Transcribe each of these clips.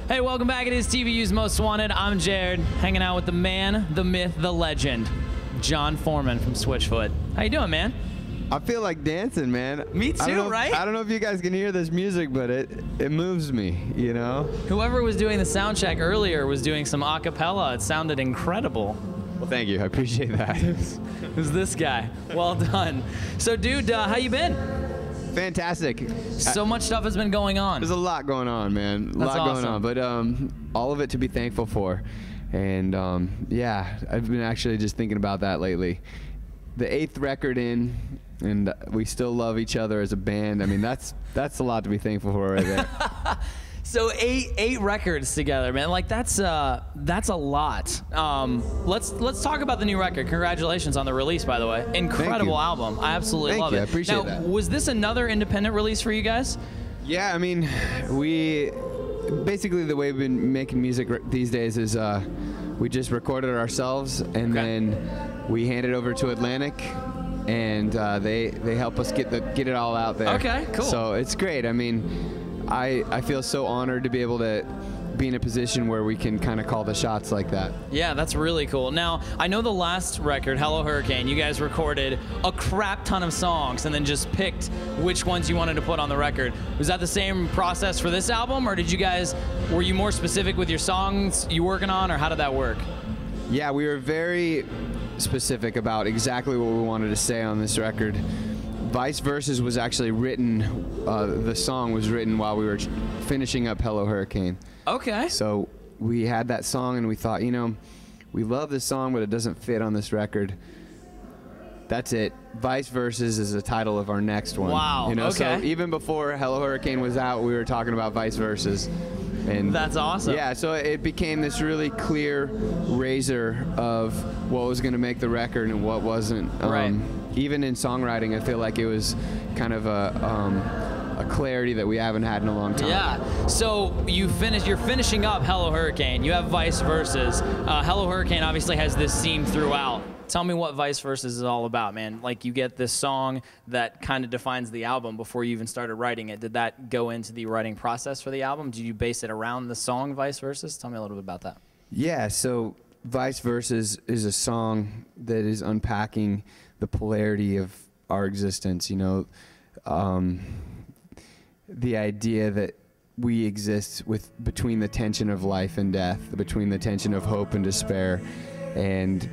Hey, welcome back. It is TVU's Most Wanted. I'm Jared, hanging out with the man, the myth, the legend, Jon Foreman from Switchfoot. How you doing, man? I feel like dancing, man. Me too, right? I don't know if you guys can hear this music, but it moves me, you know? Whoever was doing the sound check earlier was doing some a cappella. It sounded incredible. Well, thank you. I appreciate that. Who's this guy? Well done. So, dude, how you been? Fantastic. So much stuff has been going on. There's a lot going on, man. A lot going on, but all of it to be thankful for. And yeah, I've been actually just thinking about that lately. The 8th record in, and we still love each other as a band. I mean, that's a lot to be thankful for right there. So eight records together, man. Like that's a lot. Let's talk about the new record. Congratulations on the release, by the way. Incredible album. I absolutely love it. I appreciate that. Was this another independent release for you guys? Yeah, I mean, we basically the way we've been making music these days is we just recorded it ourselves, and then we hand it over to Atlantic, and they help us get it all out there. Okay, cool. So it's great. I mean, I feel so honored to be able to be in a position where we can kind of call the shots like that. Yeah, that's really cool. Now, I know the last record, Hello Hurricane, you guys recorded a crap ton of songs and then just picked which ones you wanted to put on the record. Was that the same process for this album, or were you more specific with your songs you working on, or how did that work? Yeah, we were very specific about exactly what we wanted to say on this record. Vice Verses was actually written, the song was written while we were finishing up Hello Hurricane. Okay. So we had that song and we thought, you know, we love this song, but it doesn't fit on this record. That's it. Vice Verses is the title of our next one. Wow, you know, okay. So even before Hello Hurricane was out, we were talking about Vice Verses. And that's awesome. Yeah, so it became this really clear razor of what was going to make the record and what wasn't. Right. Even in songwriting, I feel like it was kind of a clarity that we haven't had in a long time. Yeah. So you're finishing up Hello Hurricane. You have Vice Verses. Hello Hurricane obviously has this theme throughout. Tell me what Vice Verses is all about, man. Like, you get this song that kind of defines the album before you even started writing it. Did that go into the writing process for the album? Did you base it around the song Vice Verses? Tell me a little bit about that. Yeah, so Vice Verses is a song that is unpacking the polarity of our existence, you know, the idea that we exist between the tension of life and death, between the tension of hope and despair, and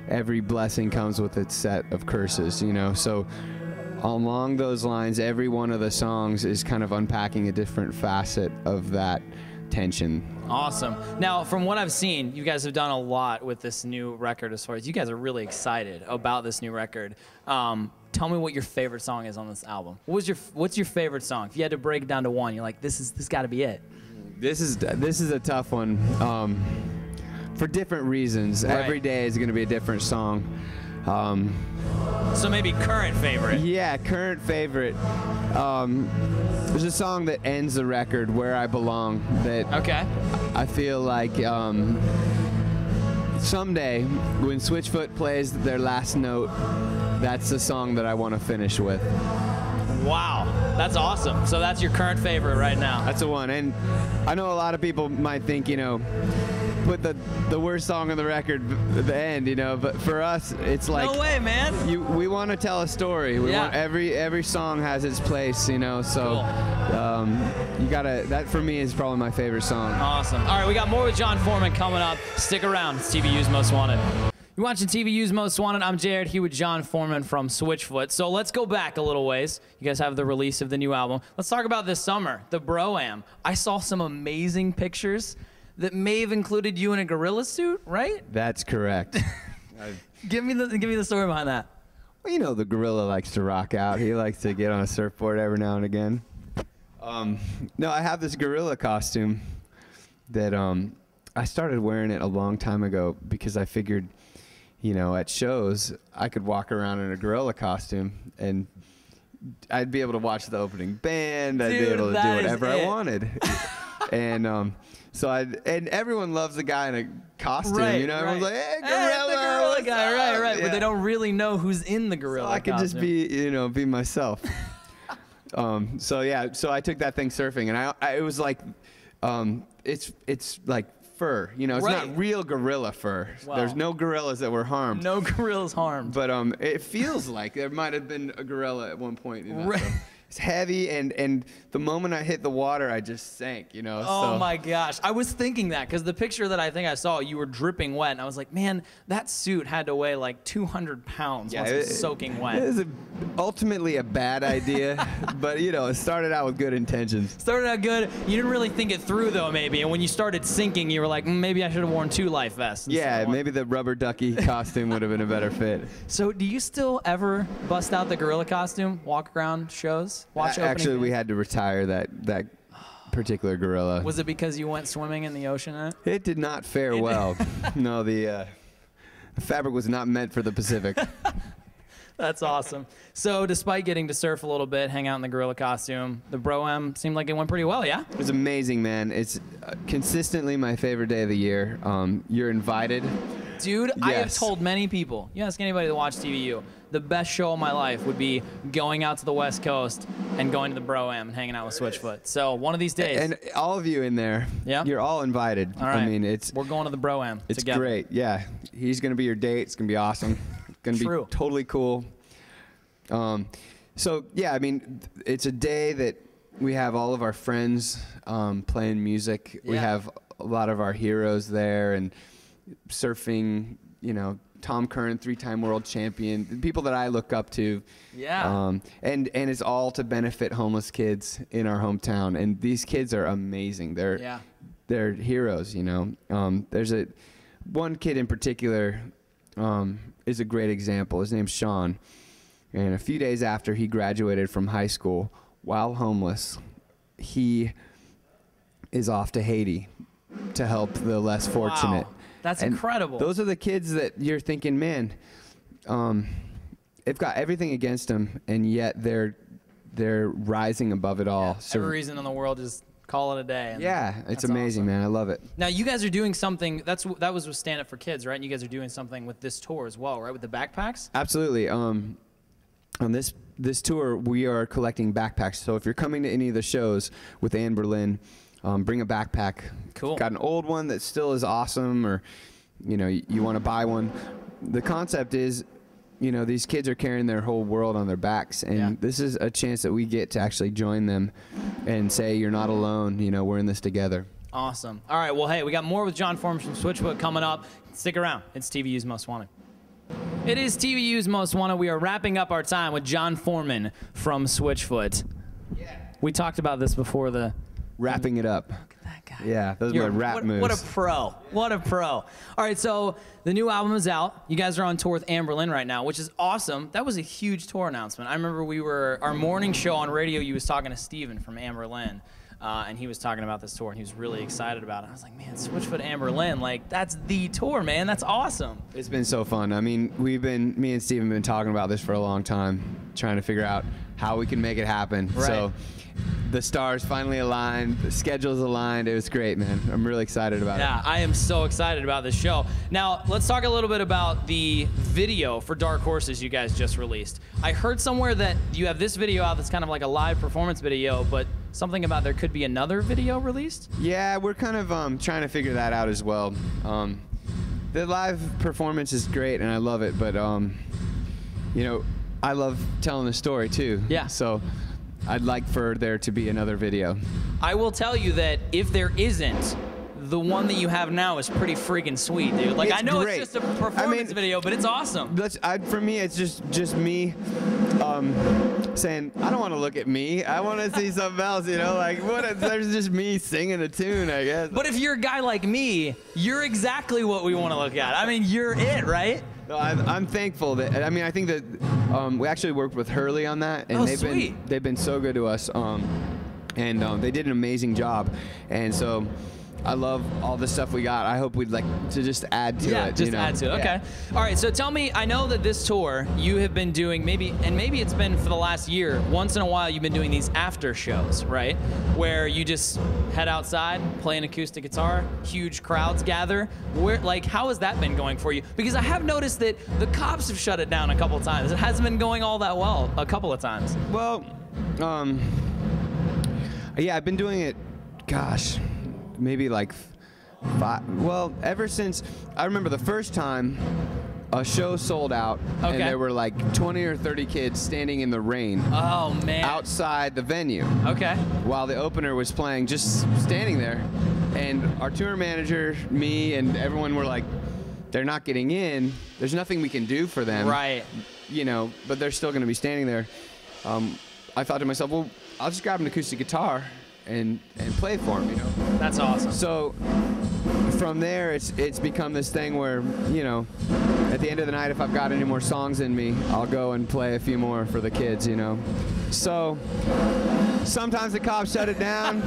every blessing comes with its set of curses, you know. So along those lines, every one of the songs is kind of unpacking a different facet of that tension. Awesome. Now, from what I've seen, you guys have done a lot with this new record as far as you guys are really excited about this new record. Tell me what your favorite song is on this album. What's your favorite song? If you had to break it down to one, you're like, this got to be it. This is a tough one. For different reasons. Right. Every day is going to be a different song. So maybe current favorite. Yeah, current favorite. There's a song that ends the record, Where I Belong, that okay. I feel like someday when Switchfoot plays their last note, that's the song that I want to finish with. Wow, that's awesome. So that's your current favorite right now. That's the one. And I know a lot of people might think, you know, put the worst song on the record at the end, you know, but for us it's like, no way, man. We want to tell a story. We want every song has its place, you know, so cool. You gotta, that for me is probably my favorite song. Awesome. All right, we got more with Jon Foreman coming up. Stick around. It's TVU's Most Wanted. You're watching TVU's Most Wanted. I'm Jared, here with Jon Foreman from Switchfoot. So let's go back a little ways. You guys have the release of the new album. Let's talk about this summer, the Bro-Am. I saw some amazing pictures that may have included you in a gorilla suit, right? That's correct. Give me the story behind that. Well, you know, the gorilla likes to rock out. He likes to get on a surfboard every now and again. No, I have this gorilla costume that I started wearing it a long time ago because I figured, you know, at shows I could walk around in a gorilla costume and I'd be able to watch the opening band. I'd be able to do whatever I wanted. And and everyone loves the guy in a costume, right, you know? Everyone's like, hey, gorilla, hey, the gorilla guy, right. Yeah. But they don't really know who's in the gorilla so I could costume. just be, you know, be myself. So yeah, so I took that thing surfing, and it was like, it's like fur, you know, it's not real gorilla fur. Wow. There's no gorillas that were harmed. No gorillas harmed. But it feels like there might have been a gorilla at one point. You know, so it's heavy, and the moment I hit the water, I just sank. You know. Oh my gosh, I was thinking that because the picture that I think I saw, you were dripping wet, and I was like, man, that suit had to weigh like 200 pounds once it was soaking wet. It was ultimately a bad idea, but you know, it started out with good intentions. Started out good. You didn't really think it through though, maybe. And when you started sinking, you were like, maybe I should have worn 2 life vests. Yeah, maybe the rubber ducky costume would have been a better fit. So, do you still ever bust out the gorilla costume, walk around shows? Actually, we had to retire that particular gorilla. Was it because you went swimming in the ocean in it? It did not fare well. No, the fabric was not meant for the Pacific. That's awesome. So, despite getting to surf a little bit, hang out in the gorilla costume, the Bro-Am seemed like it went pretty well, yeah? It was amazing, man. It's consistently my favorite day of the year. You're invited. Dude, yes. I have told many people, you ask anybody to watch TVU, the best show of my life would be going out to the West Coast and going to the Bro-Am and hanging out with Switchfoot. So one of these days. And all of you in there, you're all invited. All right. I mean, we're going to the Bro-Am It's together. great. Yeah. He's going to be your date. It's going to be awesome. Going to be totally cool. So, yeah, I mean, it's a day that we have all of our friends playing music. We have a lot of our heroes there and surfing, you know, Tom Curran, 3-time world champion, people that I look up to. Yeah. And it's all to benefit homeless kids in our hometown. And these kids are amazing. They're heroes, you know. There's one kid in particular is a great example. His name's Sean. And a few days after he graduated from high school, while homeless, he is off to Haiti to help the less fortunate. Wow. That's incredible. Those are the kids that you're thinking, man, they've got everything against them, and yet they're rising above it all. So every reason in the world, just call it a day. Yeah, it's amazing, man. I love it. Now, you guys are doing something, that was with Stand Up for Kids, right? And you guys are doing something with this tour as well, right? With the backpacks? Absolutely. On this tour, we are collecting backpacks. So if you're coming to any of the shows with Anne Berlin, bring a backpack. Cool. Got an old one that still is awesome, or you know, you want to buy one. The concept is, you know, these kids are carrying their whole world on their backs, and this is a chance that we get to actually join them and say, you're not alone. You know, we're in this together. Awesome. All right. Well, hey, we got more with Jon Foreman from Switchfoot coming up. Stick around. It's TVU's Most Wanted. It is TVU's Most Wanted. We are wrapping up our time with Jon Foreman from Switchfoot. Yeah. We talked about this before the... Wrapping it up. Look at that guy. Yeah, those are my rap moves. What a pro. What a pro. All right, so the new album is out. You guys are on tour with Anne Berlin right now, which is awesome. That was a huge tour announcement. I remember our morning show on radio, you was talking to Steven from Anne Berlin. And he was talking about this tour, and he was really excited about it. I was like, man, Switchfoot Anne Berlin, like, that's the tour, man. That's awesome. It's been so fun. I mean, me and Steven have been talking about this for a long time, trying to figure out how we can make it happen. Right. So the stars finally aligned, the schedules aligned. It was great, man. I'm really excited about it. Yeah, I am so excited about this show. Now, let's talk a little bit about the video for Dark Horses you guys just released. I heard somewhere that you have this video out that's kind of like a live performance video, but something about there could be another video released? Yeah, we're kind of trying to figure that out as well. The live performance is great, and I love it, but you know, I love telling the story too. Yeah. So I'd like for there to be another video. I will tell you that if there isn't, the one that you have now is pretty freaking sweet, dude. Like, it's I know great. it's just a performance video, but it's awesome. For me, it's just me saying, I don't want to look at me. I want to see something else, you know? Like, there's just me singing a tune, I guess. But if you're a guy like me, you're exactly what we want to look at. I mean, you're it, right? No, I'm thankful that, I mean, I think that we actually worked with Hurley on that, and they've been so good to us, and they did an amazing job, and so I love all the stuff we got. I hope we'd like to just add to it. Yeah, just add to it. Okay. All right, so tell me, I know that this tour you have been doing maybe it's been for the last year, once in a while you've been doing these after shows, right? Where you just head outside, play an acoustic guitar, huge crowds gather. How has that been going for you? Because I have noticed that the cops have shut it down a couple of times. It hasn't been going all that well a couple of times. Well, Yeah, I've been doing it, gosh, maybe like 5. Well, ever since I remember the first time a show sold out, and there were like 20 or 30 kids standing in the rain. Oh man! Outside the venue. Okay. While the opener was playing, just standing there, and our tour manager, me, and everyone were like, "They're not getting in. There's nothing we can do for them." Right. You know, but they're still going to be standing there. I thought to myself, well, I'll just grab an acoustic guitar and play for them. You know. That's awesome. So from there, it's become this thing where, you know, at the end of the night, if I've got any more songs in me, I'll go and play a few more for the kids, you know. So sometimes the cops shut it down.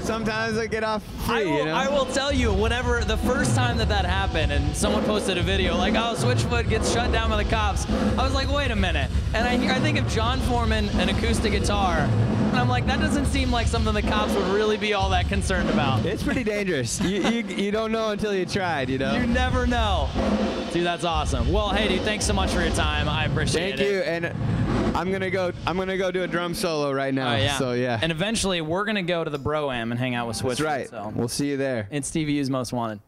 Sometimes I get off free, you know? I will tell you, whenever the first time that happened and someone posted a video like, oh, Switchfoot gets shut down by the cops, I was like, wait a minute. And I think of Jon Foreman, an acoustic guitar, and I'm like, that doesn't seem like something the cops would really be all that concerned about. It's pretty dangerous. You don't know until you tried, you know? You never know. Dude, that's awesome. Well, hey, dude, thanks so much for your time. I appreciate it. Thank you, and I'm gonna go do a drum solo right now. Oh, yeah. So yeah. And eventually, we're gonna go to the Bro-Am and hang out with Switchfoot. That's right. So We'll see you there. it's TVU's Most Wanted.